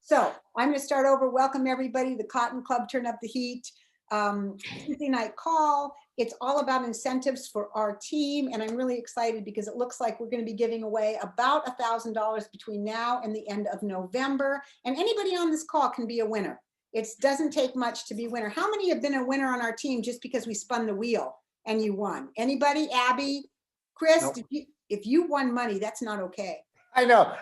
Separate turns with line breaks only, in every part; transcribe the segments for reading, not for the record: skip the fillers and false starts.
So I'm going to start over. Welcome everybody. The Cotton Club, Turn Up the Heat. Tuesday night call. It's all about incentives for our team. And I'm really excited because it looks like we're going to be giving away about $1,000 between now and the end of November. And anybody on this call can be a winner. It doesn't take much to be a winner. How many have been a winner on our team just because we spun the wheel and you won? Anybody? Abby? Chris?
Nope.
If you won money, that's not okay.
I know.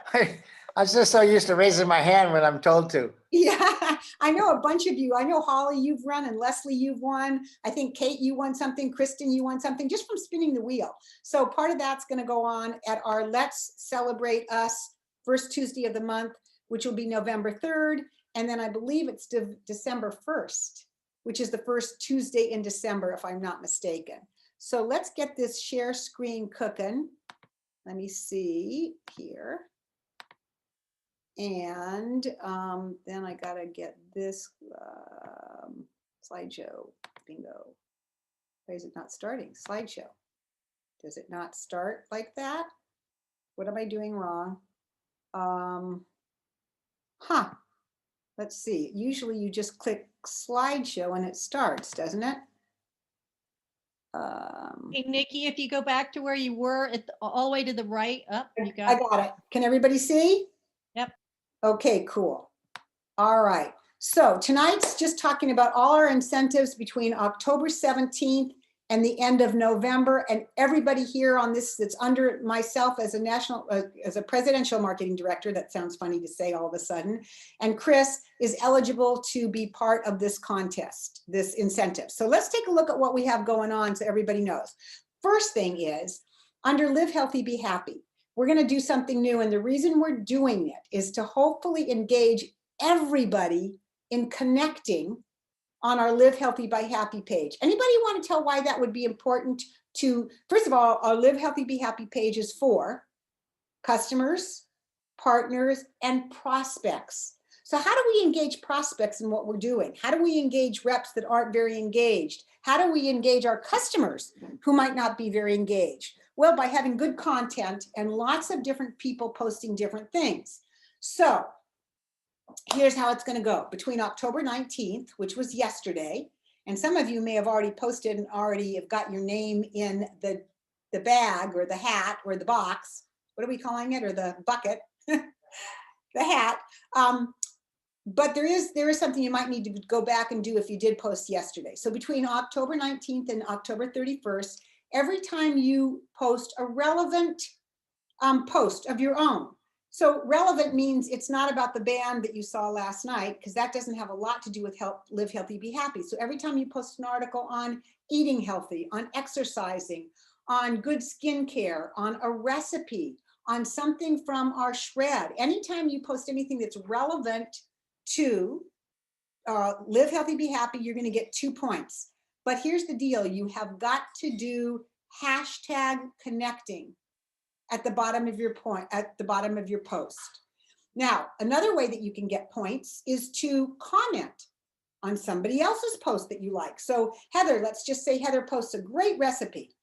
I was just so used to raising my hand when I'm told to.
Yeah, I know a bunch of you. I know Holly, you've run, and Leslie, you've won. I think Kate, you won something. Kristen, you won something just from spinning the wheel. So part of that's going to go on at our Let's Celebrate Us first Tuesday of the month, which will be November 3rd. And then I believe it's December 1st, which is the first Tuesday in December, if I'm not mistaken. So let's get this share screen cooking. Let me see here. And then I gotta get this slideshow. Bingo. Why is it not starting? Slideshow. Does it not start like that? What am I doing wrong? Let's see. Usually you just click slideshow and it starts, doesn't it?
Hey, Nikki, if you go back to where you were all the way to the right, up, you got
I got it. Can everybody see?
Yep.
Okay, cool. All right. So tonight's just talking about all our incentives between October 17th and the end of November. And everybody here on this that's under myself as a presidential marketing director, that sounds funny to say all of a sudden, and Chris is eligible to be part of this contest, this incentive. So let's take a look at what we have going on so everybody knows. First thing is, under Live Healthy, Be Happy, we're going to do something new. And the reason we're doing it is to hopefully engage everybody in connecting on our Live Healthy, Be Happy page. Anybody want to tell why that would be important to, first of all, our Live Healthy, Be Happy page is for customers, partners, and prospects. So how do we engage prospects in what we're doing? How do we engage reps that aren't very engaged? How do we engage our customers who might not be very engaged? Well, by having good content and lots of different people posting different things. So here's how it's going to go. Between October 19th, which was yesterday, and some of you may have already posted and already have got your name in the bag or the hat or the box. What are we calling it? Or the bucket, the hat. But there is something you might need to go back and do if you did post yesterday. So between October 19th and October 31st, every time you post a relevant post of your own. So relevant means it's not about the band that you saw last night, because that doesn't have a lot to do with Live Healthy, Be Happy. So every time you post an article on eating healthy, on exercising, on good skincare, on a recipe, on something from our shred, anytime you post anything that's relevant to Live Healthy, Be Happy, you're going to get 2 points. But here's the deal. You have got to do hashtag connecting at the bottom of your post. Now, another way that you can get points is to comment on somebody else's post that you like. So Heather, let's just say Heather posts a great recipe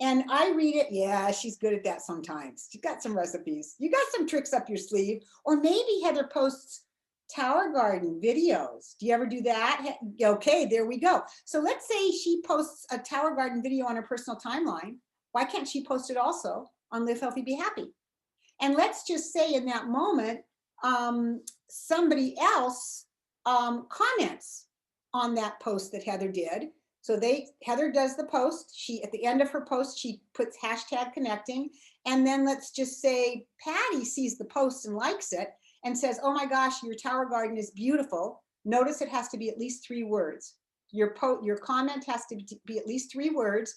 and I read it. Yeah, she's good at that sometimes. She's got some recipes. You got some tricks up your sleeve. Or maybe Heather posts Tower Garden videos. Do you ever do that? Okay, there we go. So let's say she posts a Tower Garden video on her personal timeline. Why can't she post it also on Live Healthy, Be Happy? And let's just say in that moment, somebody else comments on that post that Heather did. So Heather does the post. At the end of her post, she puts hashtag connecting. And then let's just say Patty sees the post and likes it and says, oh my gosh, your Tower Garden is beautiful. Notice it has to be at least 3 words. Your comment has to be at least 3 words.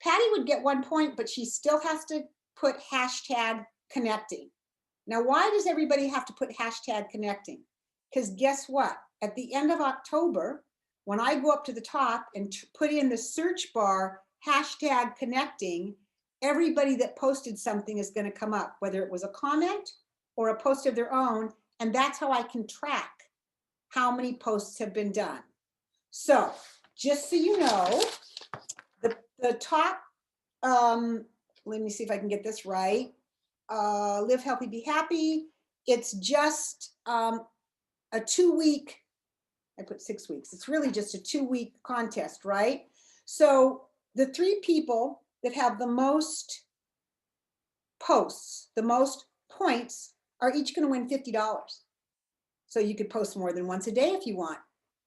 Patty would get 1 point, but she still has to put hashtag connecting. Now, why does everybody have to put hashtag connecting? Because guess what? At the end of October, when I go up to the top and put in the search bar hashtag connecting, everybody that posted something is going to come up, whether it was a comment or a post of their own, and that's how I can track how many posts have been done. So just so you know, the top, let me see if I can get this right. Live Healthy, Be Happy it's just a 2-week, I put 6 weeks. It's really just a 2-week contest, right? So the 3 people that have the most posts, the most points, are each going to win $50. So you could post more than once a day if you want.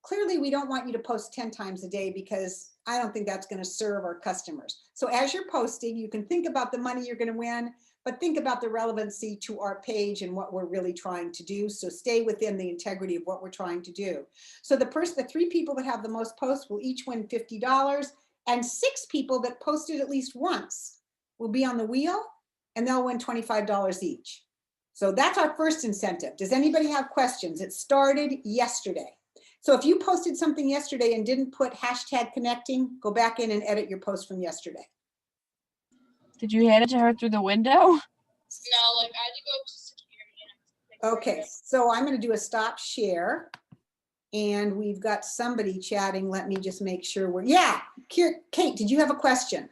Clearly, we don't want you to post 10 times a day because I don't think that's going to serve our customers. So as you're posting, you can think about the money you're going to win, but think about the relevancy to our page and what we're really trying to do. So stay within the integrity of what we're trying to do. So the 3 people that have the most posts will each win $50, and 6 people that posted at least once will be on the wheel and they'll win $25 each. So that's our first incentive. Does anybody have questions? It started yesterday. So if you posted something yesterday and didn't put #connecting, go back in and edit your post from yesterday.
Did you hand it to her through the window?
No, like I had to go to security.
Okay, so I'm going to do a stop share. And we've got somebody chatting. Let me just make sure we're, yeah. Kate, did you have a question?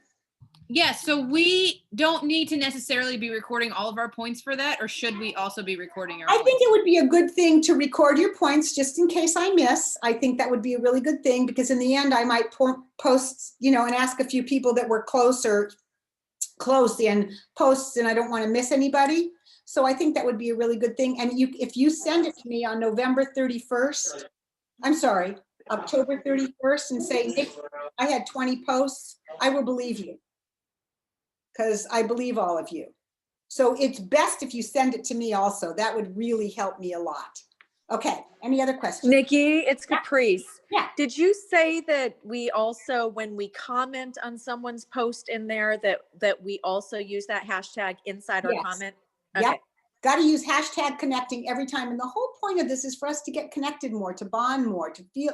Yes, so we don't need to necessarily be recording all of our points for that, or should we also be recording our
I
points?
think it would be a good thing to record your points just in case I miss. I think that would be a really good thing because in the end I might post, and ask a few people that were close in posts and I don't want to miss anybody. So I think that would be a really good thing. And if you send it to me on November 31st, I'm sorry, October 31st and say, Nick, I had 20 posts, I will believe you. Because I believe all of you. So it's best if you send it to me also. That would really help me a lot. Okay, any other questions?
Nikki, it's Caprice.
Yeah.
Did you say that we also, when we comment on someone's post in there, that we also use that hashtag inside our
Yes.
comment?
Yep.
Okay.
Got to use #connecting every time. And the whole point of this is for us to get connected more, to bond more, to feel,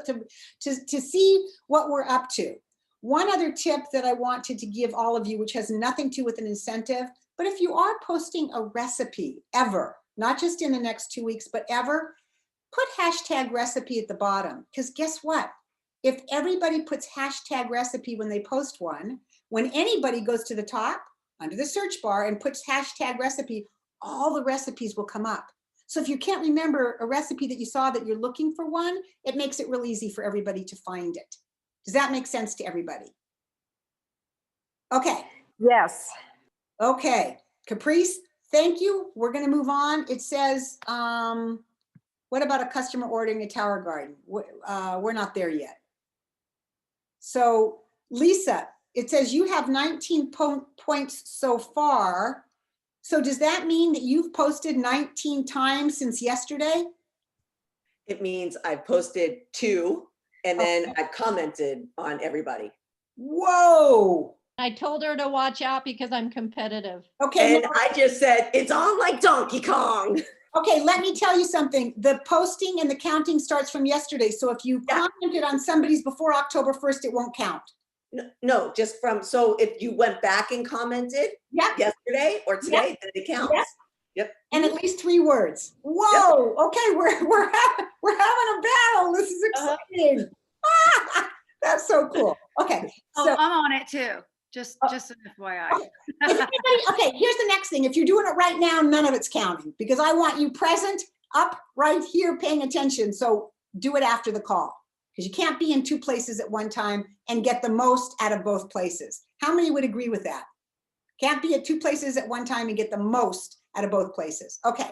to see what we're up to. One other tip that I wanted to give all of you, which has nothing to do with an incentive, but if you are posting a recipe ever, not just in the next 2 weeks, but ever, put #recipe at the bottom. Because guess what? If everybody puts #recipe when they post one, when anybody goes to the top under the search bar and puts #recipe, all the recipes will come up. So if you can't remember a recipe that you saw that you're looking for one, it makes it real easy for everybody to find it. Does that make sense to everybody? Okay.
Yes.
Okay. Caprice, thank you. We're going to move on. It says, what about a customer ordering a tower garden? We're not there yet. So Lisa, it says you have 19 points so far. So does that mean that you've posted 19 times since yesterday?
It means I've posted 2 and then I've commented on everybody.
Whoa.
I told her to watch out because I'm competitive.
Okay.
And I just said, it's on like Donkey Kong.
Okay, let me tell you something. The posting and the counting starts from yesterday. So if you commented on somebody's before October 1st, it won't count.
No, just from, so if you went back and commented yesterday or today, then it counts. Yep.
And at least 3 words. Whoa. Okay, we're having a battle. This is exciting. That's so cool. Okay.
Oh,
So
I'm on it too. Just an FYI.
okay, here's the next thing. If you're doing it right now, none of it's counting because I want you present up right here paying attention. So do it after the call because you can't be in 2 places at one time and get the most out of both places. How many would agree with that? Can't be at 2 places at one time and get the most out of both places. Okay,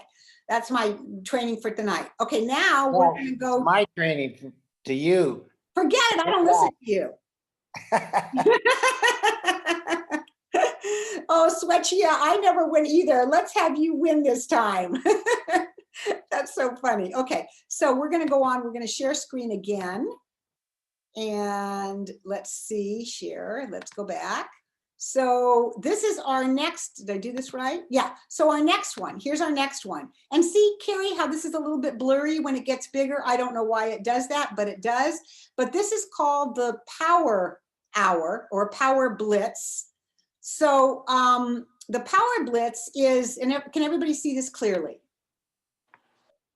that's my training for tonight. Okay, now we're going to go.
My training to you.
Forget it, I don't listen to you. Oh, Swechia, I never win either. Let's have you win this time. That's so funny. Okay, so we're going to go on. We're going to share screen again. And let's see, share. Let's go back. So this is our next, did I do this right? Yeah, so our next one, here's our next one. And see, Carrie, how this is a little bit blurry when it gets bigger. I don't know why it does that, but it does. But this is called the Power Hour or Power Blitz. So the Power Blitz is, and can everybody see this clearly?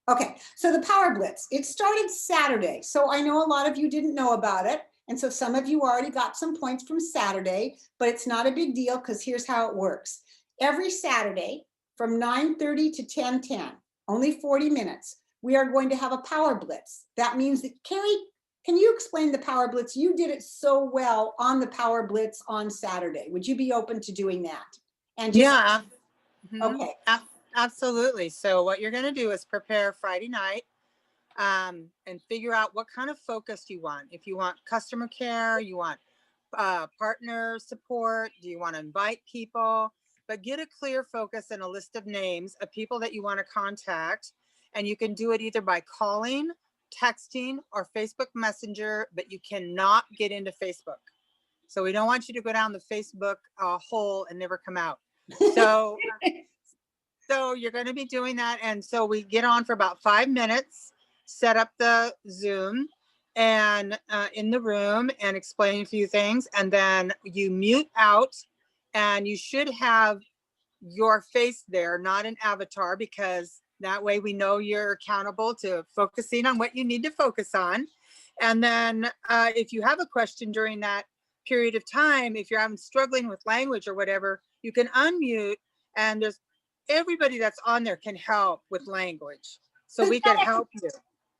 Okay, so the Power Blitz, it started Saturday. So I know a lot of you didn't know about it. And so some of you already got some points from Saturday, but it's not a big deal because here's how it works. Every Saturday from 9:30 to 10:10, only 40 minutes. We are going to have a power blitz. That means that, Carrie, can you explain the power blitz? You did it so well on the power blitz on Saturday. Would you be open to doing that? And just,
Yeah. Mhm.
okay,
Absolutely. So what you're going to do is prepare Friday night and figure out what kind of focus you want. If you want customer care, you want partner support, do you want to invite people? But get a clear focus and a list of names of people that you want to contact. And you can do it either by calling, texting, or Facebook Messenger, but you cannot get into Facebook. So we don't want you to go down the Facebook hole and never come out. So, so you're going to be doing that. And so we get on for about 5 minutes, set up the Zoom and in the room and explain a few things. And then you mute out, and you should have your face there, not an avatar, because that way we know you're accountable to focusing on what you need to focus on. And then if you have a question during that period of time, if you're struggling with language or whatever, you can unmute, and there's everybody that's on there can help with language. So we can help you.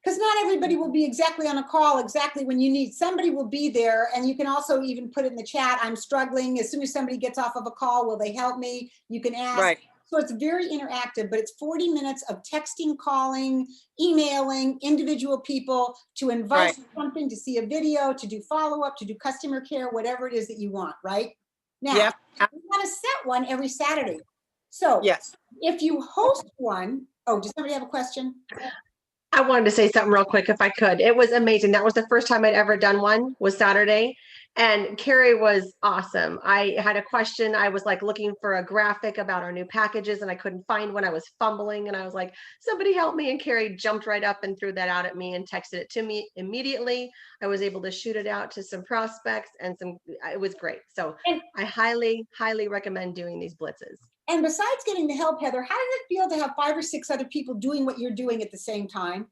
because not everybody will be exactly on a call exactly when you need. Somebody will be there, and you can also even put it in the chat, I'm struggling. As soon as somebody gets off of a call, will they help me? You can ask.
Right.
So it's very interactive, but it's 40 minutes of texting, calling, emailing individual people to invite something, to see a video, to do follow-up, to do customer care, whatever it is that you want, right? Now, we want to set one every Saturday. So
yes,
if you host one, oh, does somebody have a question?
I wanted to say something real quick if I could. It was amazing. That was the first time I'd ever done one, was Saturday. And Carrie was awesome. I had a question. I was like looking for a graphic about our new packages and I couldn't find one. I was fumbling and I was like, somebody help me. And Carrie jumped right up and threw that out at me and texted it to me immediately. I was able to shoot it out to some prospects and it was great. So I highly, highly recommend doing these blitzes.
And besides getting the help, Heather, how did it feel to have 5 or 6 other people doing what you're doing at the same time?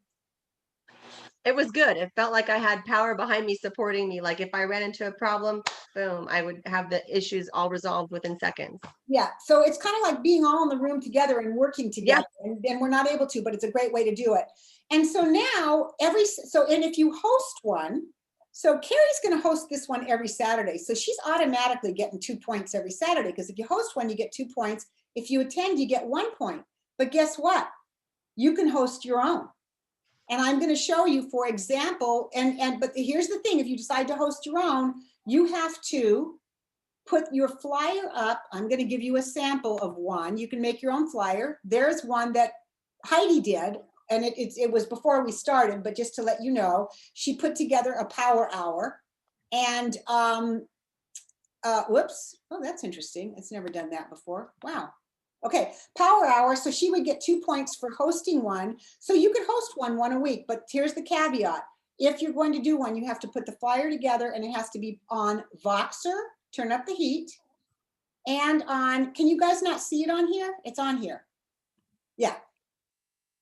It was good. It felt like I had power behind me supporting me. Like if I ran into a problem, boom, I would have the issues all resolved within seconds.
Yeah, so it's kind of like being all in the room together and working together. And we're not able to, but it's a great way to do it. And so now and if you host one, so Carrie's going to host this one every Saturday. So she's automatically getting 2 points every Saturday, because if you host one, you get 2 points. If you attend, you get 1 point. But guess what? You can host your own. And I'm going to show you, for example, but here's the thing, if you decide to host your own, you have to put your flyer up. I'm going to give you a sample of one. You can make your own flyer. There's one that Heidi did, and it was before we started, but just to let you know, she put together a power hour. And whoops, oh, that's interesting. It's never done that before. Wow. Okay, power hour. So she would get 2 points for hosting one. So you could host one a week, but here's the caveat. If you're going to do one, you have to put the flyer together, and it has to be on Voxer, turn up the heat, and on, can you guys not see it on here? It's on here. Yeah.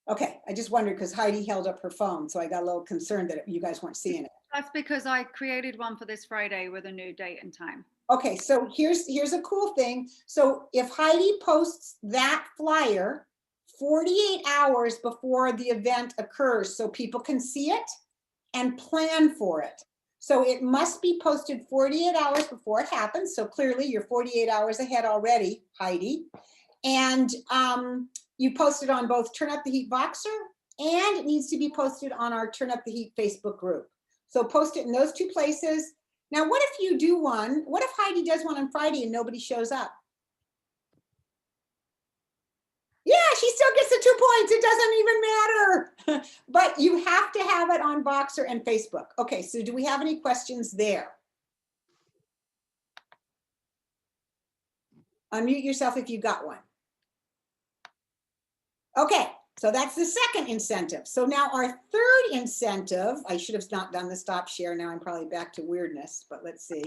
Okay, I just wondered because Heidi held up her phone, so I got a little concerned that you guys weren't seeing it.
That's because I created one for this Friday with a new date and time.
Okay, so here's a cool thing. So if Heidi posts that flyer 48 hours before the event occurs, so people can see it and plan for it. So it must be posted 48 hours before it happens. So clearly you're 48 hours ahead already, Heidi. And you post it on both Turn Up the Heat Voxer, and it needs to be posted on our Turn Up the Heat Facebook group. So post it in those 2 places. Now, what if you do one? What if Heidi does one on Friday and nobody shows up? Yeah, she still gets the 2 points. It doesn't even matter. But you have to have it on Voxer and Facebook. Okay, so do we have any questions there? Unmute yourself if you got one. Okay, so that's the second incentive. So now our third incentive, I should have not done the stop share. Now I'm probably back to weirdness, but let's see.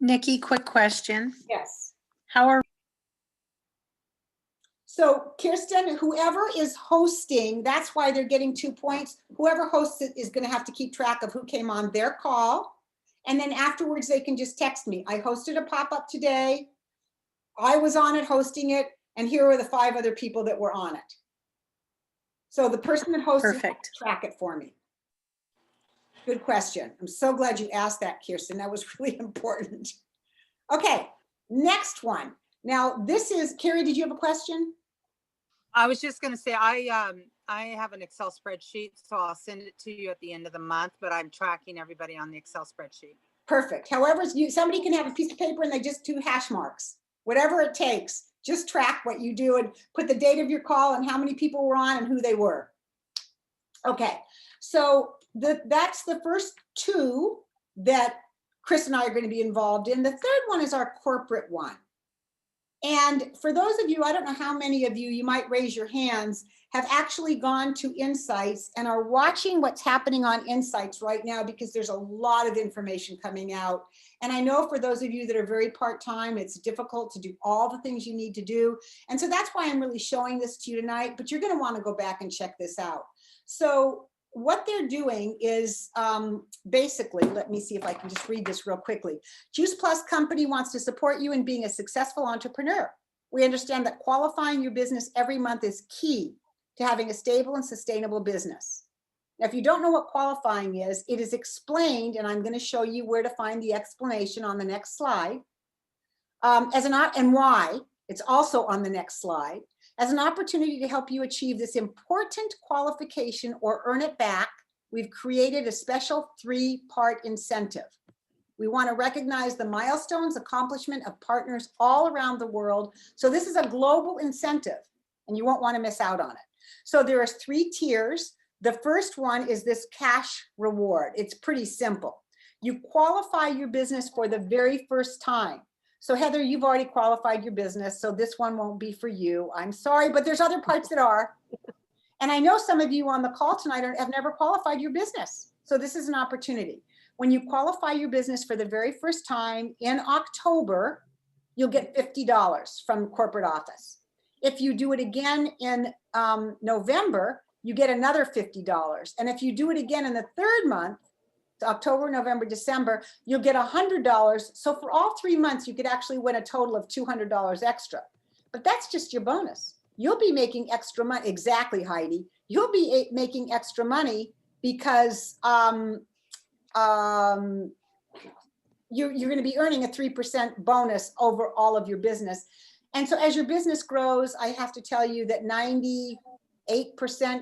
Nikki, quick question.
Yes.
How are
So Kirsten, whoever is hosting, that's why they're getting 2 points. Whoever hosts it is going to have to keep track of who came on their call. And then afterwards, they can just text me. I hosted a pop-up today. I was on it hosting it. And here are the 5 other people that were on it. So the person that hosts it has
Perfect.
to track it for me. Good question. I'm so glad you asked that, Kirsten. That was really important. Okay, next one. Now this is, Carrie, did you have a question?
I was just going to say, I have an Excel spreadsheet, so I'll send it to you at the end of the month, but I'm tracking everybody on the Excel spreadsheet.
Perfect. However, somebody can have a piece of paper and they just do hash marks, whatever it takes. Just track what you do and put the date of your call and how many people were on and who they were. Okay, so that's the first two that Chris and I are going to be involved in. The third one is our corporate one. And for those of you, I don't know how many of you might raise your hands, have actually gone to Insights and are watching what's happening on Insights right now, because there's a lot of information coming out. And I know for those of you that are very part-time, it's difficult to do all the things you need to do. And so that's why I'm really showing this to you tonight, but you're going to want to go back and check this out. So what they're doing is basically, let me see if I can just read this real quickly. Juice Plus Company wants to support you in being a successful entrepreneur. We understand that qualifying your business every month is key to having a stable and sustainable business. Now, if you don't know what qualifying is, it is explained, and I'm going to show you where to find the explanation on the next slide. And why, it's also on the next slide. As an opportunity to help you achieve this important qualification or earn it back, we've created a special 3-part incentive. We want to recognize the milestones, accomplishment of partners all around the world. So this is a global incentive, and you won't want to miss out on it. So there are 3 tiers. The first one is this cash reward. It's pretty simple. You qualify your business for the very first time. So Heather, you've already qualified your business, so this one won't be for you. I'm sorry, but there's other parts that are. And I know some of you on the call tonight have never qualified your business. So this is an opportunity. When you qualify your business for the very first time in October, you'll get $50 from corporate office. If you do it again in November, you get another $50. And if you do it again in the 3rd month, October, November, December, you'll get $100. So for all 3 months, you could actually win a total of $200 extra. But that's just your bonus. You'll be making extra money. Exactly, Heidi. You'll be making extra money because you're going to be earning a 3% bonus over all of your business. And so as your business grows, I have to tell you that 98%,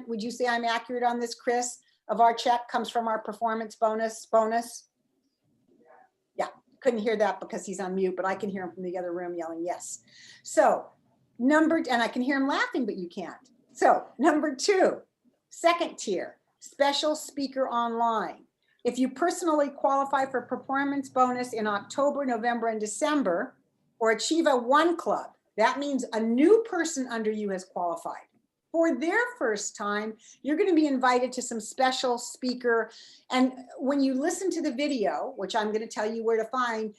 would you say I'm accurate on this, Chris, of our check comes from our performance bonus. Yeah, couldn't hear that because he's on mute, but I can hear him from the other room yelling yes. So and I can hear him laughing, but you can't. So number 2, 2nd tier, special speaker online. If you personally qualify for performance bonus in October, November, and December, or achieve a 1 club, that means a new person under you has qualified. For their first time, you're going to be invited to some special speaker. And when you listen to the video, which I'm going to tell you where to find,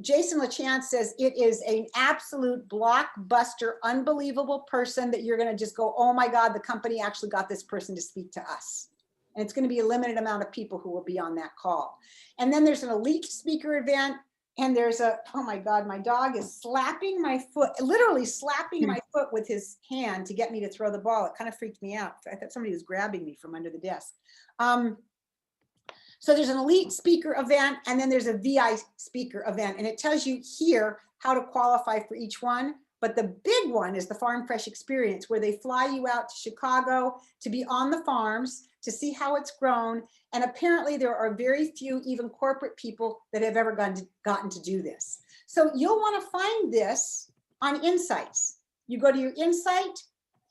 Jason LaChance says it is an absolute blockbuster, unbelievable person that you're going to just go, oh my God, the company actually got this person to speak to us. And it's going to be a limited amount of people who will be on that call. And then there's an elite speaker event. And there's oh my God, my dog is slapping my foot, literally slapping my foot with his hand to get me to throw the ball. It kind of freaked me out. I thought somebody was grabbing me from under the desk. So there's an elite speaker event, and then there's a VI speaker event. And it tells you here how to qualify for each one. But the big one is the Farm Fresh Experience, where they fly you out to Chicago to be on the farms, to see how it's grown. And apparently there are very few, even corporate people, that have ever gotten to do this. So you'll want to find this on Insights. You go to your Insight,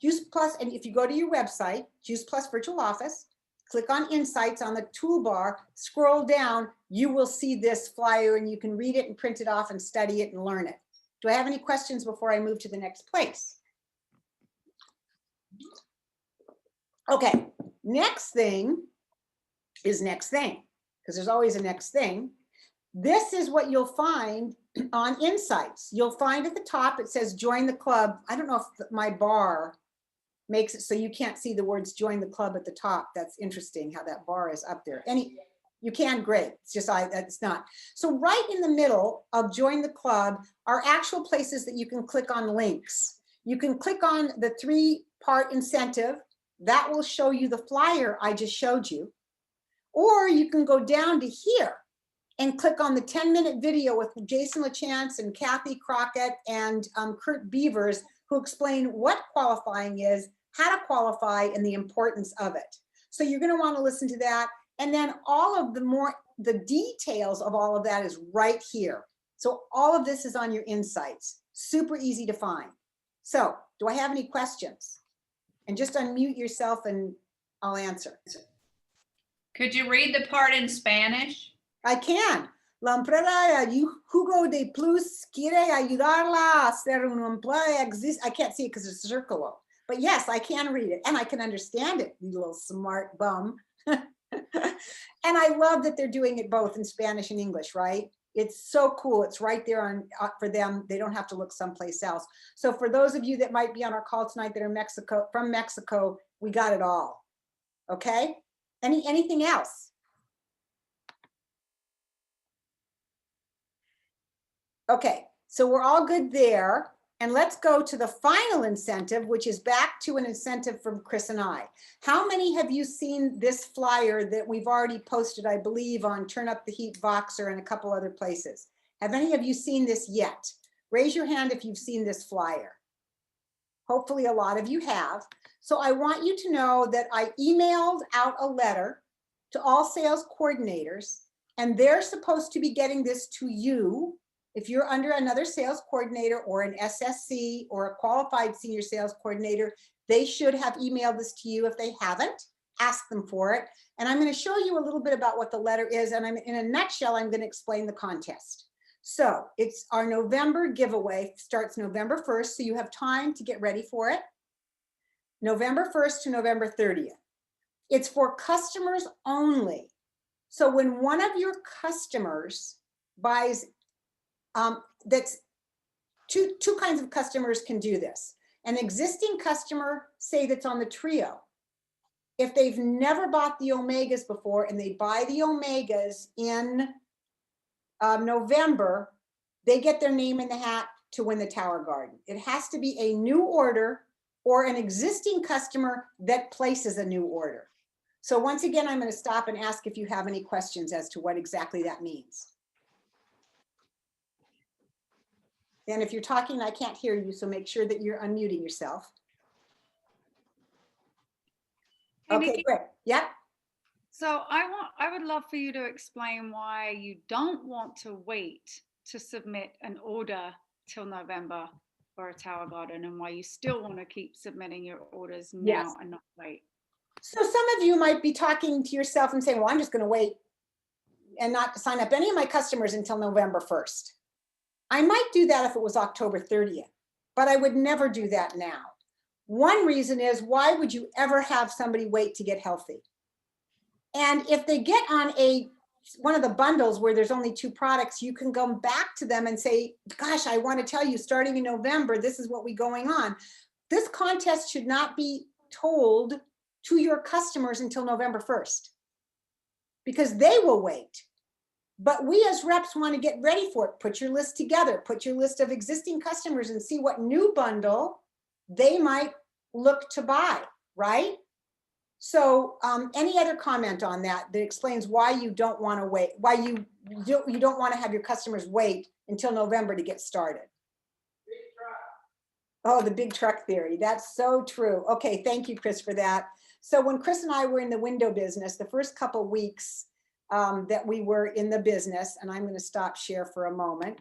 Juice Plus, and if you go to your website, Juice Plus Virtual Office, click on Insights on the toolbar, scroll down, you will see this flyer and you can read it and print it off and study it and learn it. Do I have any questions before I move to the next place? Okay, next thing is next thing, because there's always a next thing. This is what you'll find on Insights. You'll find at the top, it says join the club. I don't know if my bar makes it so you can't see the words join the club at the top. That's interesting how that bar is up there. You can, great. It's just, it's not. So right in the middle of join the club are actual places that you can click on links. You can click on the 3-part incentive, That will show you the flyer I just showed you. Or you can go down to here and click on the 10-minute video with Jason LaChance and Kathy Crockett and Kurt Beavers, who explain what qualifying is, how to qualify, and the importance of it. So you're going to want to listen to that. And then all of the details of all of that is right here. So all of this is on your insights. Super easy to find. So do I have any questions? And just unmute yourself and I'll answer.
Could you read the part in Spanish?
I can. La empresa Jugo de Plus quiere ayudarla a hacer un empleo exist. I can't see it because it's circular. But yes, I can read it and I can understand it, you little smart bum. And I love that they're doing it both in Spanish and English, right? It's so cool. It's right there on for them. They don't have to look someplace else. So for those of you that might be on our call tonight that are from Mexico, we got it all. Okay? Anything else? Okay, so we're all good there. And let's go to the final incentive, which is back to an incentive from Chris and I. How many have you seen this flyer that we've already posted, I believe, on Turn Up the Heat, Voxer, and a couple other places? Have any of you seen this yet? Raise your hand if you've seen this flyer. Hopefully a lot of you have. So I want you to know that I emailed out a letter to all sales coordinators, and they're supposed to be getting this to you. If you're under another sales coordinator or an SSC or a qualified senior sales coordinator, they should have emailed this to you. If they haven't, ask them for it. And I'm going to show you a little bit about what the letter is. And in a nutshell, I'm going to explain the contest. So it's our November giveaway, starts November 1st. So you have time to get ready for it. November 1st to November 30th. It's for customers only. So when one of your customers buys, that's two kinds of customers can do this. An existing customer, say that's on the Trio, if they've never bought the Omegas before and they buy the Omegas in November, they get their name in the hat to win the Tower Garden. It has to be a new order or an existing customer that places a new order. So once again, I'm going to stop and ask if you have any questions as to what exactly that means. And if you're talking, I can't hear you, so make sure that you're unmuting yourself.
Hey,
Okay,
Nikki.
great. Yep.
So I would love for you to explain why you don't want to wait to submit an order till November for a Tower Garden, and why you still want to keep submitting your orders now.
Yes.
And not wait.
So some of you might be talking to yourself and saying, well, I'm just going to wait and not sign up any of my customers until November 1st. I might do that if it was October 30th, but I would never do that now. One reason is, why would you ever have somebody wait to get healthy? And if they get on one of the bundles where there's only 2 products, you can go back to them and say, gosh, I want to tell you, starting in November, this is what we're going on. This contest should not be told to your customers until November 1st, because they will wait. But we as reps want to get ready for it. Put your list together, put your list of existing customers and see what new bundle they might look to buy, right? So any other comment on that explains why you don't want to wait, why you don't want to have your customers wait until November to get started? Oh, the big truck theory. That's so true. Okay, thank you, Chris, for that. So when Chris and I were in the window business, the first couple weeks that we were in the business, and I'm going to stop share for a moment.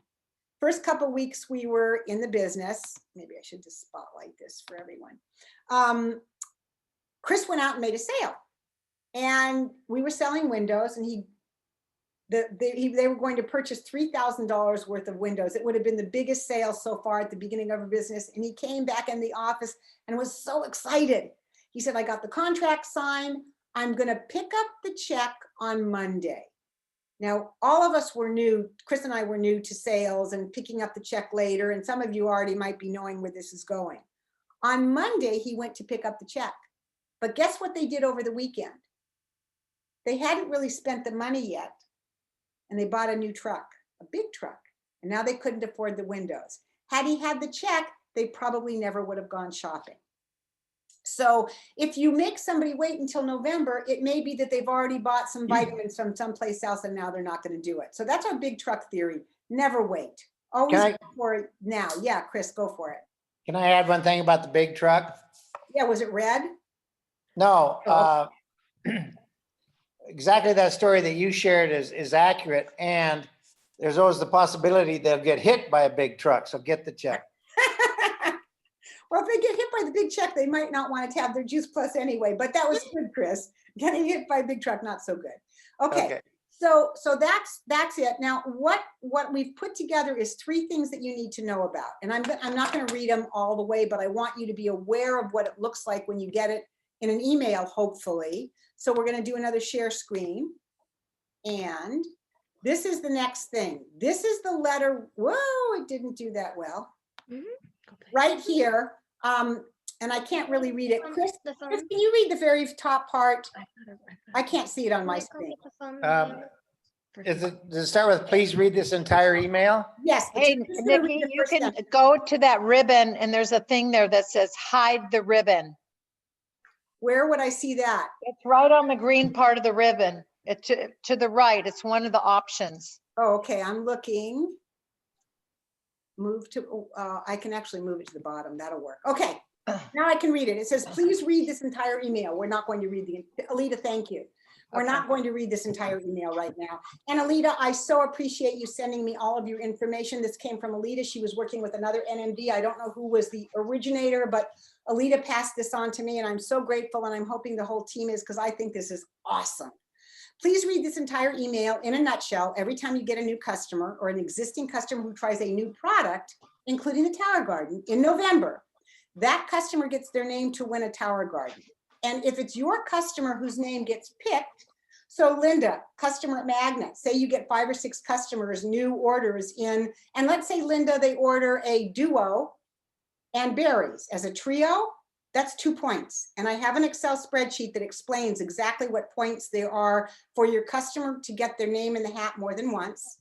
First couple weeks we were in the business. Maybe I should just spotlight this for everyone. Chris went out and made a sale, and we were selling windows, and they were going to purchase $3,000 worth of windows. It would have been the biggest sale so far at the beginning of our business. And he came back in the office and was so excited. He said, I got the contract signed. I'm going to pick up the check on Monday. Now, all of us were new. Chris and I were new to sales and picking up the check later. And some of you already might be knowing where this is going. On Monday, he went to pick up the check. But guess what they did over the weekend? They hadn't really spent the money yet. And they bought a new truck, a big truck. And now they couldn't afford the windows. Had he had the check, they probably never would have gone shopping. So if you make somebody wait until November, it may be that they've already bought some vitamins from someplace else and now they're not going to do it. So that's our big truck theory. Never wait. Always
Can I-
go for it now. Yeah, Chris, go for it.
Can I add one thing about the big truck?
Yeah, was it red?
No,
Oh.
exactly that story that you shared is accurate, and there's always the possibility they'll get hit by a big truck, so get the check.
Well, if they get hit by the big check, they might not want to have their Juice Plus anyway, but that was good, Chris. Getting hit by a big truck, not so good. Okay. So that's it. Now, what we've put together is 3 things that you need to know about. And I'm not going to read them all the way, but I want you to be aware of what it looks like when you get it in an email, hopefully. So we're going to do another share screen. And this is the next thing. This is the letter. Whoa, it didn't do that well. Right here. And I can't really read it. Chris, can you read the very top part? I can't see it on my screen.
Does it start with, please read this entire email?
Yes. but
Hey,
you're just gonna read
Nikki,
the
you
first
can
sentence.
go to that ribbon and there's a thing there that says hide the ribbon.
Where would I see that?
It's right on the green part of the ribbon. It's to the right. It's one of the options.
Oh, okay, I'm looking. Move to, I can actually move it to the bottom. That'll work. Okay, now I can read it. It says, please read this entire email. We're not going to read Alita, thank you. We're not going to read this entire email right now. And Alita, I so appreciate you sending me all of your information. This came from Alita. She was working with another NMD. I don't know who was the originator, but Alita passed this on to me and I'm so grateful, and I'm hoping the whole team is, because I think this is awesome. Please read this entire email in a nutshell every time you get a new customer or an existing customer who tries a new product, including the Tower Garden, in November. That customer gets their name to win a Tower Garden. And if it's your customer whose name gets picked, so Linda, customer at Magnet, say you get 5 or 6 customers, new orders in, and let's say Linda, they order a duo and berries as a trio, that's 2 points. And I have an Excel spreadsheet that explains exactly what points there are for your customer to get their name in the hat more than once.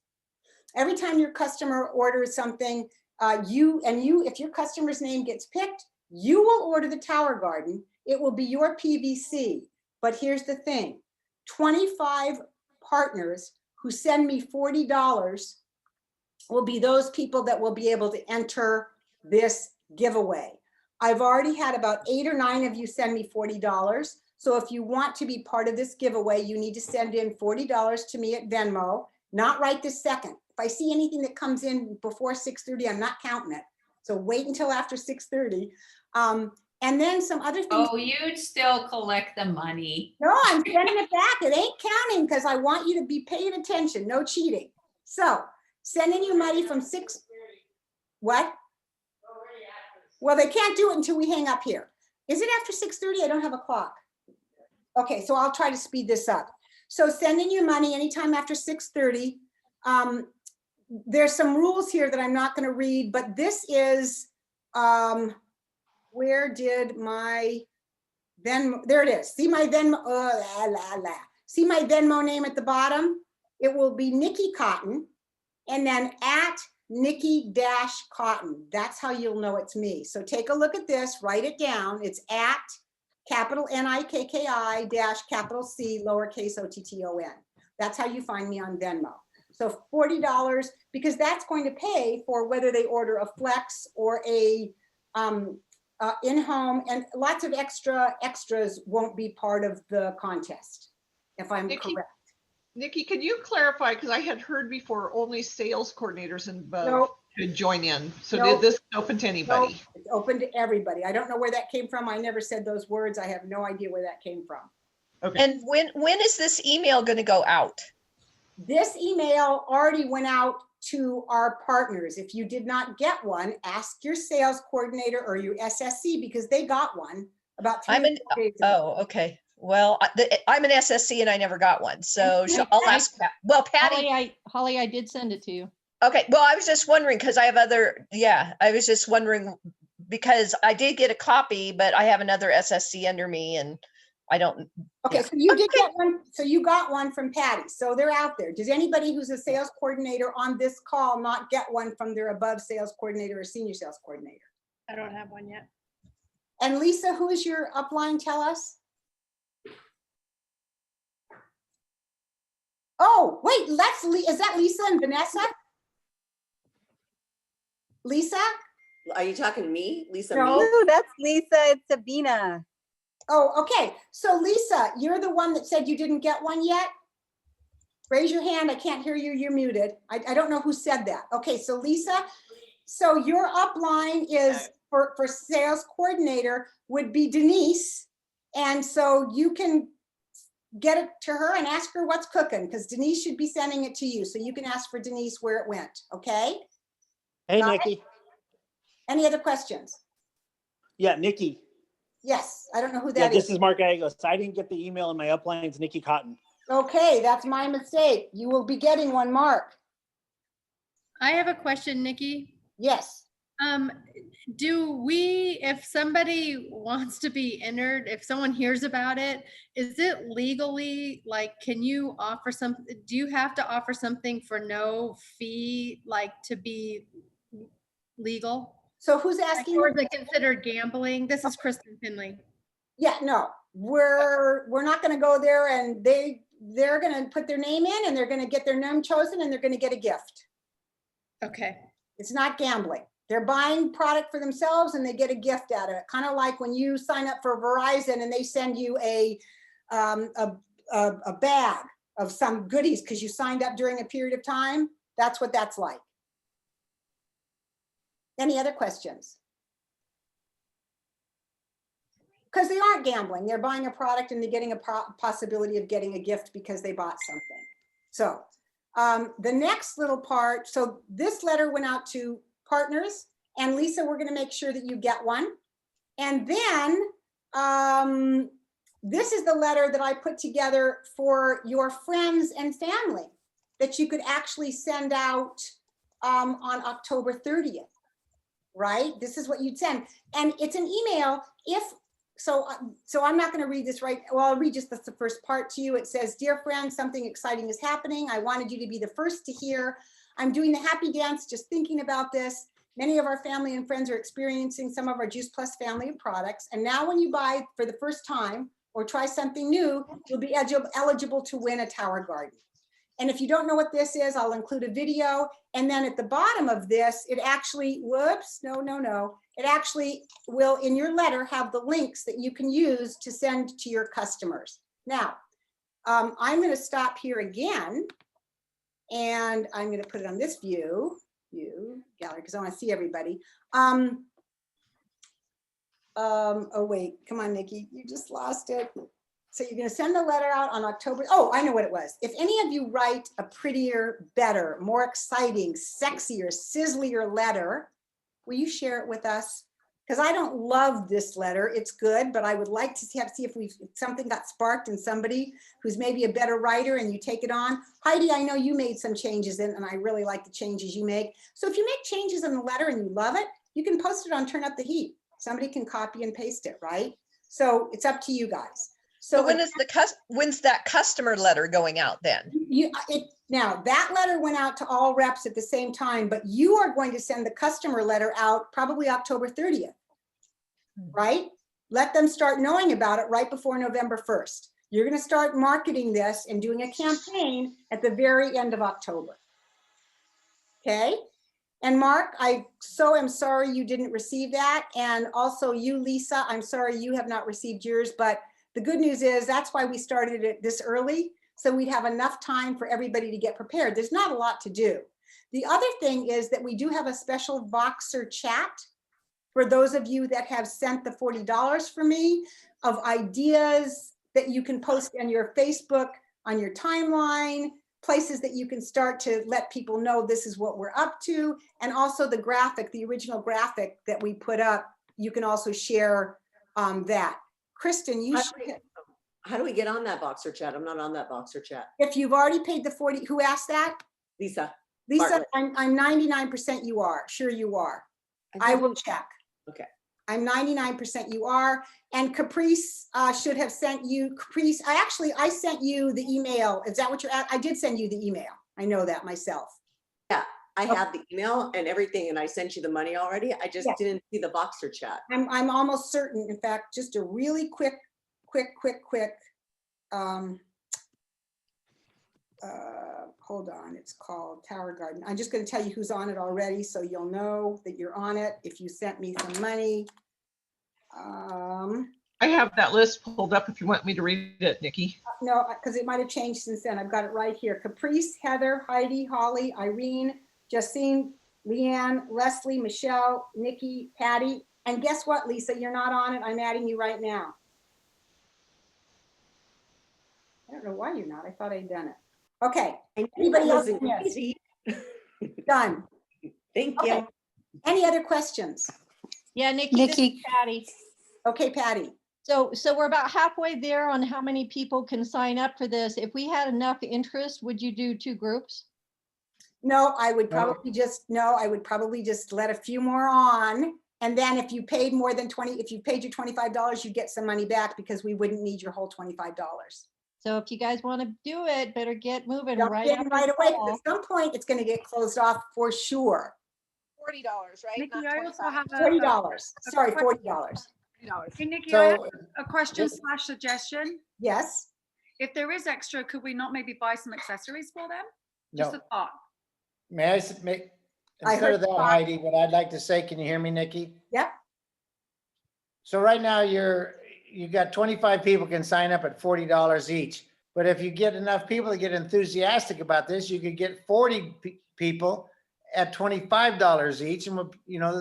Every time your customer orders something, if your customer's name gets picked, you will order the Tower Garden. It will be your PVC. But here's the thing, 25 partners who send me $40 will be those people that will be able to enter this giveaway. I've already had about 8 or 9 of you send me $40. So if you want to be part of this giveaway, you need to send in $40 to me at Venmo, not right this second. If I see anything that comes in before 6:30, I'm not counting it. So wait until after 6:30. And then some other things.
Oh, you'd still collect the money.
No, I'm sending it back. It ain't counting because I want you to be paying attention, no cheating. So sending you money from 6, what? Well, they can't do it until we hang up here. Is it after 6:30? I don't have a clock. Okay, so I'll try to speed this up. So sending you money anytime after 6:30. There's some rules here that I'm not going to read, but this is, where did my Venmo, there it is. See my Venmo, See my Venmo name at the bottom? It will be Nikki Cotton, and then at Nikki-Cotton. That's how you'll know it's me. So take a look at this, write it down. It's at capital Nikki dash capital C lowercase OTTON. That's how you find me on Venmo. So $40, because that's going to pay for whether they order a Flex or a in-home, and lots of extras won't be part of the contest, if I'm correct.
Nikki, could you clarify, because I had heard before only sales coordinators and above
Nope.
could join in. So
Nope.
did this open to anybody?
Nope. It's open to everybody. I don't know where that came from. I never said those words. I have no idea where that came from.
Okay.
And when is this email going to go out?
This email already went out to our partners. If you did not get one, ask your sales coordinator or your SSC, because they got one about 3 days ago.
Oh, okay. Well, I'm an SSC and I never got one. So I'll ask. Well, Patty.
Holly, I did send it to you.
Okay. Well, I was just wondering because I have I was just wondering because I did get a copy, but I have another SSC under me and I don't.
Okay, so you did get one. So you got one from Patty. So they're out there. Does anybody who's a sales coordinator on this call not get one from their above sales coordinator or senior sales coordinator?
I don't have one yet.
And Lisa, who is your upline? Tell us. Oh, wait, is that Lisa and Vanessa? Lisa?
Are you talking to me, Lisa?
No.
Me?
No, that's Lisa. It's Sabina.
Oh, okay. So Lisa, you're the one that said you didn't get one yet? Raise your hand. I can't hear you. You're muted. I don't know who said that. Okay, so Lisa, so your upline is for sales coordinator would be Denise. And so you can get it to her and ask her what's cooking, because Denise should be sending it to you. So you can ask for Denise where it went, okay?
Hey,
Got it?
Nikki.
Any other questions?
Yeah, Nikki.
Yes, I don't know who
Yeah,
that is.
this is Mark Agos. I didn't get the email, and my upline's Nikki Cotton.
Okay, that's my mistake. You will be getting one, Mark.
I have a question, Nikki.
Yes.
Do we, if somebody wants to be entered, if someone hears about it, is it legally, like, can you offer something? Do you have to offer something for no fee, like to be legal?
So who's asking?
Or is it considered gambling? This is Kristen Finley.
Yeah, no, we're not going to go there, and they're going to put their name in, and they're going to get their name chosen, and they're going to get a gift.
Okay.
It's not gambling. They're buying product for themselves, and they get a gift out of it. Kind of like when you sign up for Verizon and they send you a bag of some goodies because you signed up during a period of time. That's what that's like. Any other questions? Because they aren't gambling. They're buying a product and they're getting a possibility of getting a gift because they bought something. So the next little part, so this letter went out to partners, and Lisa, we're going to make sure that you get one. And then this is the letter that I put together for your friends and family that you could actually send out on October 30th, right? This is what you'd send. And it's an email. So I'm not going to read this right. Well, I'll read just the first part to you. It says, "Dear friend, something exciting is happening. I wanted you to be the first to hear. I'm doing the happy dance just thinking about this. Many of our family and friends are experiencing some of our Juice Plus family of products. And now when you buy for the first time or try something new, you'll be eligible to win a Tower Garden. And if you don't know what this is, I'll include a video. And then at the bottom of this, it actually, whoops, no. It actually will, in your letter, have the links that you can use to send to your customers. Now, I'm going to stop here again. And I'm going to put it on this view gallery because I want to see everybody. Oh wait, come on, Nikki, you just lost it. So you're going to send the letter out on October. Oh, I know what it was. If any of you write a prettier, better, more exciting, sexier, sizzlier letter, will you share it with us? Because I don't love this letter. It's good, but I would like to see if something got sparked in somebody who's maybe a better writer and you take it on. Heidi, I know you made some changes in, and I really like the changes you make. So if you make changes in the letter and you love it, you can post it on Turn Up the Heat. Somebody can copy and paste it, right? So it's up to you guys. So
when's that customer letter going out then?
Now that letter went out to all reps at the same time, but you are going to send the customer letter out probably October 30th, right? Let them start knowing about it right before November 1st. You're going to start marketing this and doing a campaign at the very end of October. Okay. And Mark, I so am sorry you didn't receive that. And also you, Lisa, I'm sorry you have not received yours, but the good news is that's why we started it this early, so we'd have enough time for everybody to get prepared. There's not a lot to do. The other thing is that we do have a special Voxer chat for those of you that have sent the $40 for me of ideas that you can post on your Facebook, on your timeline, places that you can start to let people know this is what we're up to. And also the graphic, the original graphic that we put up, you can also share that. Kristen,
how do we get on that Voxer chat? I'm not on that Voxer chat.
If you've already paid the 40, who asked that?
Lisa.
Lisa, I'm 99% you are. Sure you are. I will check.
Okay.
I'm 99% you are. And Caprice should have sent you, Caprice, I sent you the email. Is that what you're at? I did send you the email. I know that myself.
Yeah, I have the email and everything, and I sent you the money already. I just
Yes.
didn't see the Voxer chat.
I'm almost certain, in fact, just a really quick, hold on, it's called Tower Garden. I'm just gonna tell you who's on it already, so you'll know that you're on it if you sent me some money.
I have that list pulled up if you want me to read it, Nikki.
No, because it might have changed since then. I've got it right here. Caprice, Heather, Heidi, Holly, Irene, Justine, Leanne, Leslie, Michelle, Nikki, Patty. And guess what, Lisa? You're not on it. I'm adding you right now. I don't know why you're not. I thought I'd done it. Okay. Anybody else? Done.
Thank
Okay.
you.
Any other questions?
Yeah, Nikki, this is
Nikki.
Patty.
Okay, Patty.
So we're about halfway there on how many people can sign up for this. If we had enough interest, would you do 2 groups?
No, I would probably just let a few more on. And then if you paid more than 20, if you paid your $25, you get some money back because we wouldn't need your whole $25.
So if you guys want to do it, better get moving
Don't
right
get in
after
right
the
away.
fall.
At some point, it's going to get closed off for sure.
$40, right?
Nikki,
Not
I also
25.
have
$40. Sorry, $40.
$40.
Hey, Nikki, I have
So,
a question / suggestion.
Yes.
If there is extra, could we not maybe buy some accessories for them? Just
no,
a thought.
may I make,
I
instead
heard
of that,
thought.
Heidi, what I'd like to say, can you hear me, Nikki?
Yep.
So right now you got 25 people can sign up at $40 each. But if you get enough people to get enthusiastic about this, you could get 40 people at $25 each, and we'll,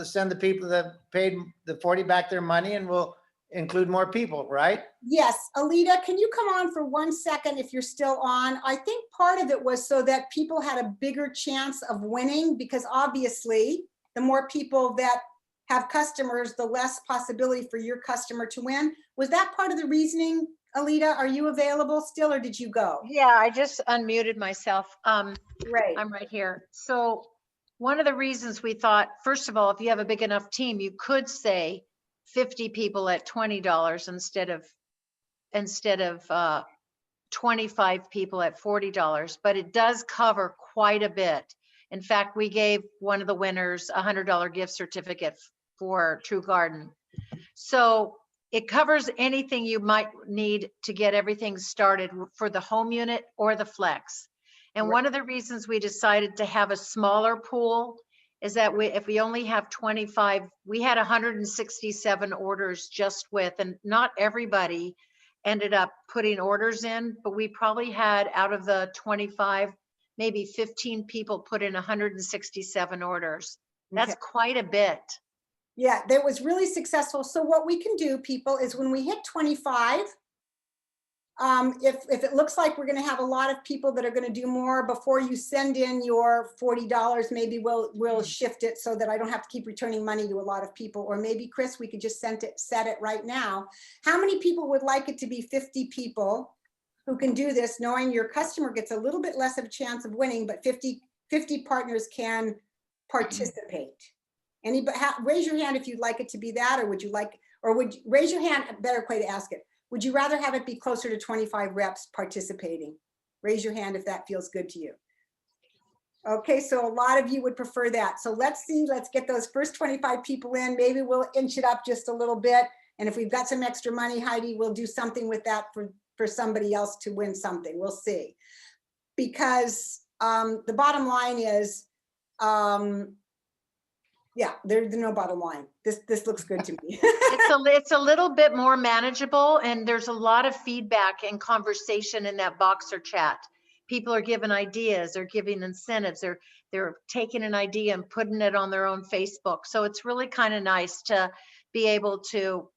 send the people that paid the 40 back their money, and we'll include more people, right?
Yes. Alita, can you come on for 1 second if you're still on? I think part of it was so that people had a bigger chance of winning, because obviously the more people that have customers, the less possibility for your customer to win. Was that part of the reasoning? Alita, are you available still, or did you go?
Yeah, I just unmuted myself.
Great.
I'm right here. So one of the reasons we thought, first of all, if you have a big enough team, you could say 50 people at $20 instead of 25 people at $40, but it does cover quite a bit. In fact, we gave one of the winners a $100 gift certificate for True Garden. So it covers anything you might need to get everything started for the home unit or the flex. And one of the reasons we decided to have a smaller pool is that if we only have 25, we had 167 orders just with, and not everybody ended up putting orders in, but we probably had out of the 25, maybe 15 people put in 167 orders. That's quite a bit.
Yeah, that was really successful. So what we can do, people, is when we hit 25, if it looks like we're going to have a lot of people that are going to do more, before you send in your $40, maybe we'll shift it so that I don't have to keep returning money to a lot of people. Or maybe, Chris, we could just set it right now. How many people would like it to be 50 people who can do this, knowing your customer gets a little bit less of a chance of winning, but 50 partners can participate? Anybody, raise your hand if you'd like it to be that, or raise your hand, a better way to ask it. Would you rather have it be closer to 25 reps participating? Raise your hand if that feels good to you. Okay, so a lot of you would prefer that. So let's get those first 25 people in. Maybe we'll inch it up just a little bit. And if we've got some extra money, Heidi, we'll do something with that for somebody else to win something. We'll see. Because the bottom line is, yeah, there's no bottom line. This looks good to me.
It's a little bit more manageable, and there's a lot of feedback and conversation in that Voxer chat. People are giving ideas, they're giving incentives, they're taking an idea and putting it on their own Facebook. So it's really kind of nice to be able to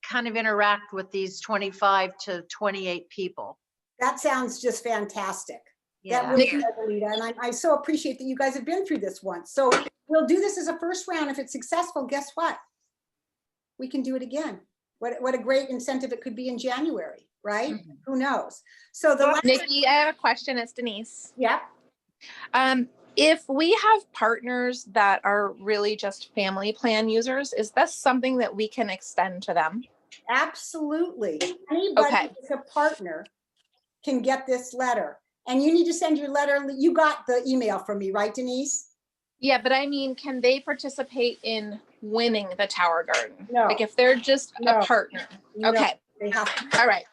kind of interact with these 25 to 28 people.
That sounds just fantastic.
Yeah.
That really does, Alita, and I so appreciate that you guys have been through this once. So we'll do this as a first round. If it's successful, guess what? We can do it again. What a great incentive it could be in January, right? Mm-hmm. Who knows? So the
Nikki, I have a question. It's Denise.
Yeah.
If we have partners that are really just family plan users, is this something that we can extend to them?
Absolutely. Anybody who's a partner can get this letter. And you need to send your letter. You got the email from me, right, Denise?
Yeah, but I mean, can they participate in winning the Tower Garden?
No.
Like if they're just
No.
a partner.
No,
Okay.
They have to.
All right.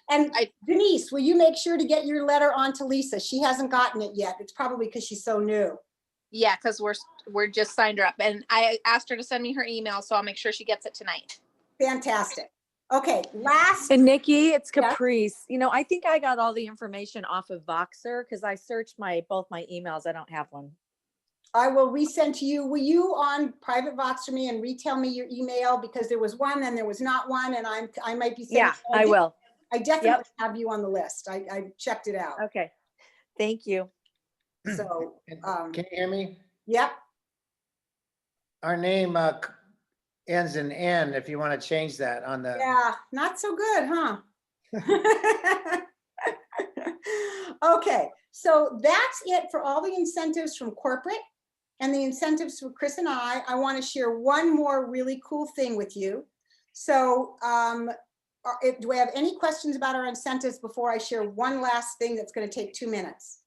And Denise, will you make sure to get your letter on to Lisa? She hasn't gotten it yet. It's probably because she's so new.
Yeah, because we're just signed her up, and I asked her to send me her email, so I'll make sure she gets it tonight.
Fantastic. Okay, last.
And Nikki, it's
Yeah.
Caprice. You know, I think I got all the information off of Voxer because I searched both my emails. I don't have one.
I will resend to you. Will you on private Voxer me and retell me your email? Because there was one and there was not one, and I might be saying.
Yeah, I will.
I definitely have you on the list. I checked it out.
Okay. Thank you.
So,
Can you hear me?
Yep.
Our name ends in N, if you want to change that on the.
Yeah, not so good, huh? Okay, so that's it for all the incentives from corporate and the incentives for Chris and I. I want to share one more really cool thing with you. So do I have any questions about our incentives before I share one last thing that's going to take 2 minutes?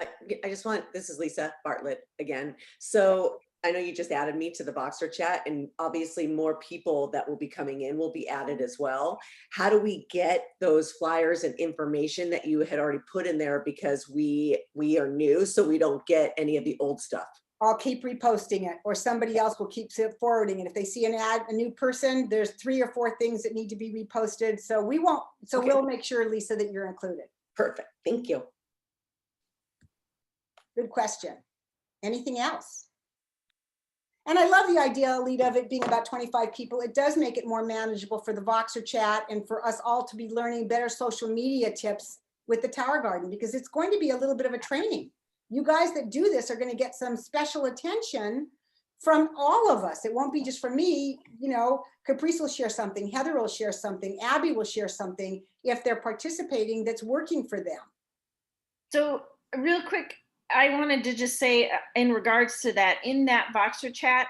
I just want, this is Lisa Bartlett again. So I know you just added me to the Voxer chat, and obviously more people that will be coming in will be added as well. How do we get those flyers and information that you had already put in there, because we are new, so we don't get any of the old stuff?
I'll keep reposting it, or somebody else will keep forwarding it. If they see an ad, a new person, there's 3 or 4 things that need to be reposted. So we won't, so
Okay.
we'll make sure, Lisa, that you're included.
Perfect. Thank you.
Good question. Anything else? And I love the idea, Alita, of it being about 25 people. It does make it more manageable for the Voxer chat and for us all to be learning better social media tips with the Tower Garden, because it's going to be a little bit of a training. You guys that do this are going to get some special attention from all of us. It won't be just from me. You know, Caprice will share something, Heather will share something, Abby will share something if they're participating that's working for them.
So real quick, I wanted to just say in regards to that, in that Voxer chat,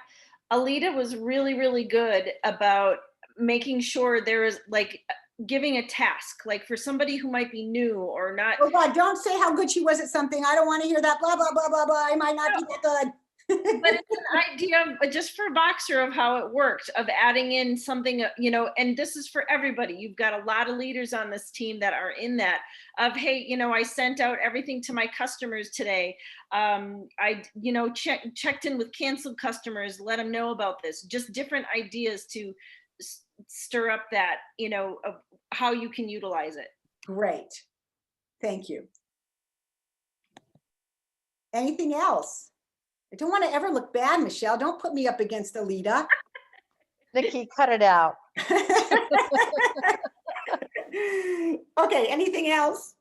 Alita was really, really good about making sure there is like giving a task, like for somebody who might be new or not.
Oh God, don't say how good she was at something. I don't want to hear that blah, blah, blah, blah, blah. I might not be that good.
But it's an idea just for Voxer of how it worked, of adding in something, you know, and this is for everybody. You've got a lot of leaders on this team that are in that of, hey, you know, I sent out everything to my customers today. I, you know, checked in with canceled customers, let them know about this, just different ideas to stir up that, you know, of how you can utilize it.
Great. Thank you. Anything else? I don't want to ever look bad, Michelle. Don't put me up against Alita.
Nikki, cut it out.
Okay, anything else?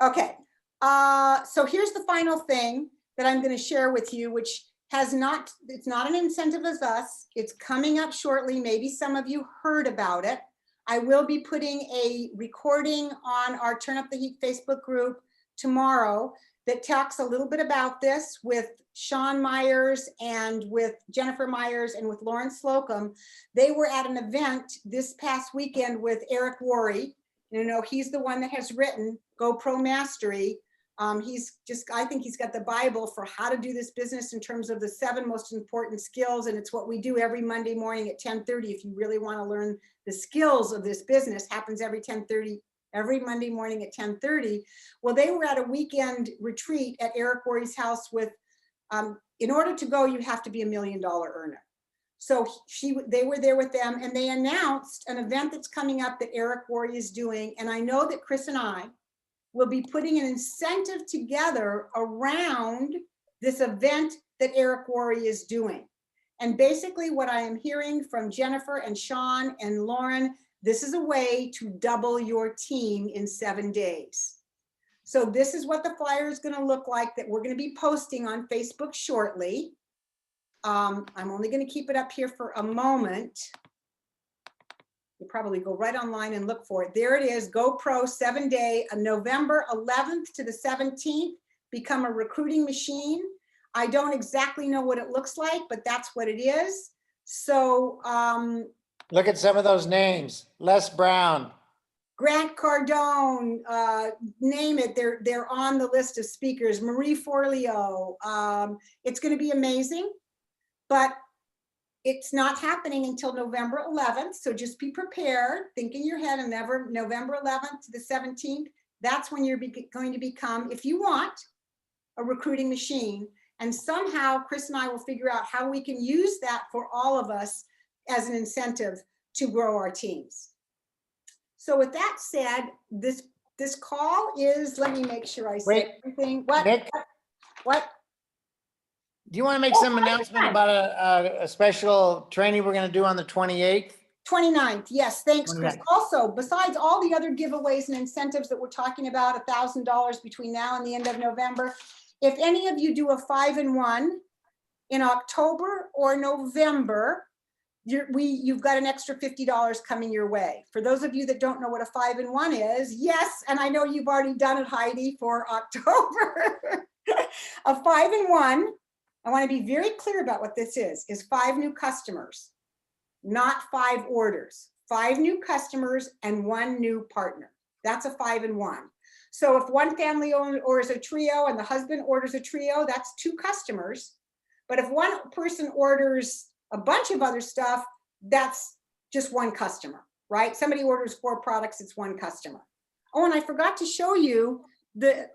Okay, so here's the final thing that I'm going to share with you, which has not, it's not an incentive as us. It's coming up shortly. Maybe some of you heard about it. I will be putting a recording on our Turn Up the Heat Facebook group tomorrow that talks a little bit about this with Sean Myers and with Jennifer Myers and with Lauren Slocum. They were at an event this past weekend with Eric Worre. You know, he's the one that has written GoPro Mastery. He's just, I think he's got the Bible for how to do this business in terms of the 7 most important skills. And it's what we do every Monday morning at 10:30. If you really want to learn the skills of this business, happens every 10:30. Every Monday morning at 10:30. Well, they were at a weekend retreat at Eric Worre's house with, in order to go, you have to be $1 million earner. So they were there with them, and they announced an event that's coming up that Eric Worre is doing. And I know that Chris and I will be putting an incentive together around this event that Eric Worre is doing. And basically what I am hearing from Jennifer and Sean and Lauren, this is a way to double your team in 7 days. So this is what the flyer is going to look like that we're going to be posting on Facebook shortly. I'm only going to keep it up here for a moment. You probably go right online and look for it. There it is, GoPro 7-day, November 11th to the 17th, become a recruiting machine. I don't exactly know what it looks like, but that's what it is. So,
look at some of those names. Les Brown.
Grant Cardone, name it, they're on the list of speakers. Marie Forleo. It's going to be amazing, but it's not happening until November 11th. So just be prepared. Think in your head, and November 11th to the 17th. That's when you're going to become, if you want, a recruiting machine. And somehow Chris and I will figure out how we can use that for all of us as an incentive to grow our teams. So with that said, this call is, let me make sure I say everything. What?
Nick?
What?
Do you want to make some announcement about a special training we're going to do on the 28th?
29th, yes, thanks, Chris.
29th.
Also, besides all the other giveaways and incentives that we're talking about, $1,000 between now and the end of November, if any of you do a 5-in-1 in October or November, you've got an extra $50 coming your way. For those of you that don't know what a 5-in-1 is, yes, and I know you've already done it, Heidi, for October. A 5-in-1, I want to be very clear about what this is 5 new customers, not 5 orders. 5 new customers and 1 new partner. That's a 5-in-1. So if one family orders a trio and the husband orders a trio, that's 2 customers. But if one person orders a bunch of other stuff, that's just 1 customer, right? Somebody orders 4 products, it's 1 customer. Oh, and I forgot to show you the,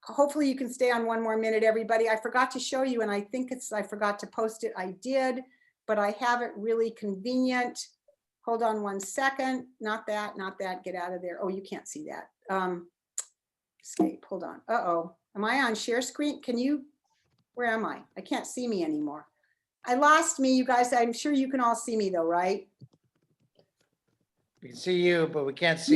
hopefully you can stay on 1 more minute, everybody. I forgot to show you, and I think I forgot to post it. I did, but I have it really convenient. Hold on 1 second. Not that, get out of there. Oh, you can't see that. Escape, hold on. Uh-oh, am I on share screen? Where am I? I can't see me anymore. I lost me, you guys. I'm sure you can all see me though, right?
We can see you, but we can't see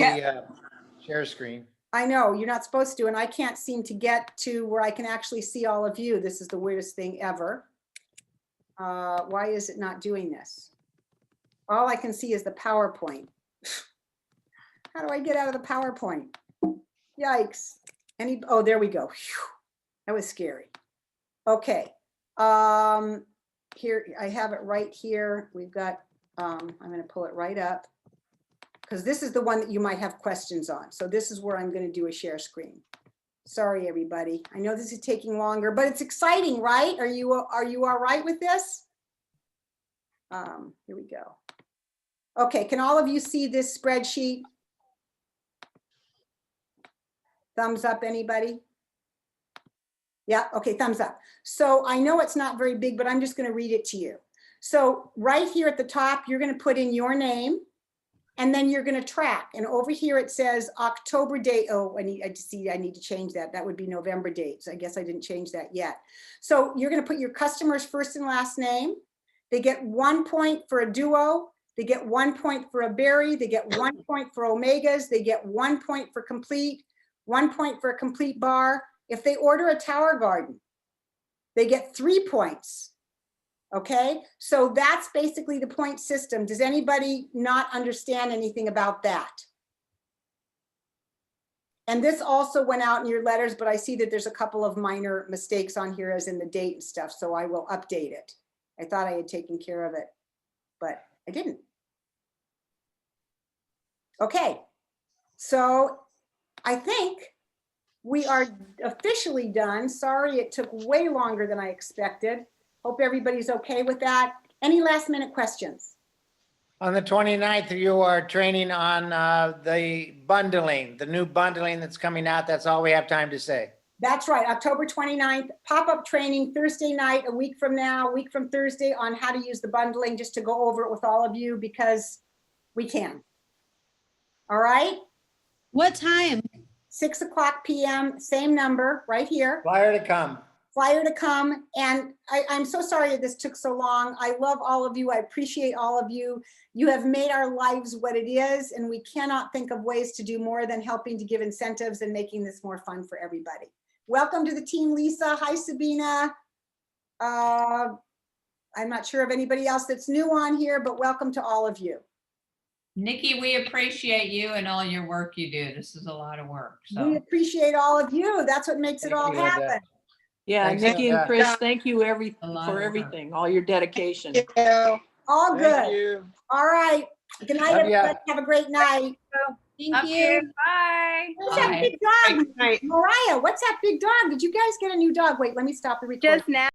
share screen.
I know, you're not supposed to, and I can't seem to get to where I can actually see all of you. This is the weirdest thing ever. Why is it not doing this? All I can see is the PowerPoint. How do I get out of the PowerPoint? Yikes. Oh, there we go. Whew. That was scary. Okay. Here, I have it right here. We've got, I'm going to pull it right up because this is the one that you might have questions on. So this is where I'm going to do a share screen. Sorry, everybody. I know this is taking longer, but it's exciting, right? Are you all right with this? Here we go. Okay, can all of you see this spreadsheet? Thumbs up, anybody? Yeah, okay, thumbs up. So I know it's not very big, but I'm just going to read it to you. So right here at the top, you're going to put in your name, and then you're going to track. And over here it says October date. Oh, I need to change that. That would be November dates. I guess I didn't change that yet. So you're going to put your customer's first and last name. They get 1 point for a duo. They get 1 point for a berry. They get 1 point for omegas. They get 1 point for complete, 1 point for a complete bar. If they order a Tower Garden, they get 3 points. Okay, so that's basically the point system. Does anybody not understand anything about that? And this also went out in your letters, but I see that there's a couple of minor mistakes on here as in the date and stuff, so I will update it. I thought I had taken care of it, but I didn't. Okay, so I think we are officially done. Sorry, it took way longer than I expected. Hope everybody's okay with that. Any last minute questions?
On the 29th, you are training on the bundling, the new bundling that's coming out. That's all we have time to say.
That's right, October 29th, pop-up training Thursday night, a week from now, a week from Thursday, on how to use the bundling, just to go over it with all of you because we can. All right?
What time?
6 o'clock p.m., same number right here.
Flyer to come.
Flyer to come. And I'm so sorry that this took so long. I love all of you. I appreciate all of you. You have made our lives what it is, and we cannot think of ways to do more than helping to give incentives and making this more fun for everybody. Welcome to the team, Lisa. Hi, Sabina. I'm not sure of anybody else that's new on here, but welcome to all of you.
Nikki, we appreciate you and all your work you do. This is a lot of work. So
We appreciate all of you. That's what makes it all happen.
Yeah,
Thanks,
Nikki and
Linda.
Chris, thank you
A lot
for
of
everything, all your dedication.
All
Thank
good.
you.
All right. Good night,
Love ya.
everybody. Have a great night.
Thank you.
Bye.
What's that big dog? Mariah, what's that big dog? Did you guys get a new dog? Wait, let me stop the recording.
Just now.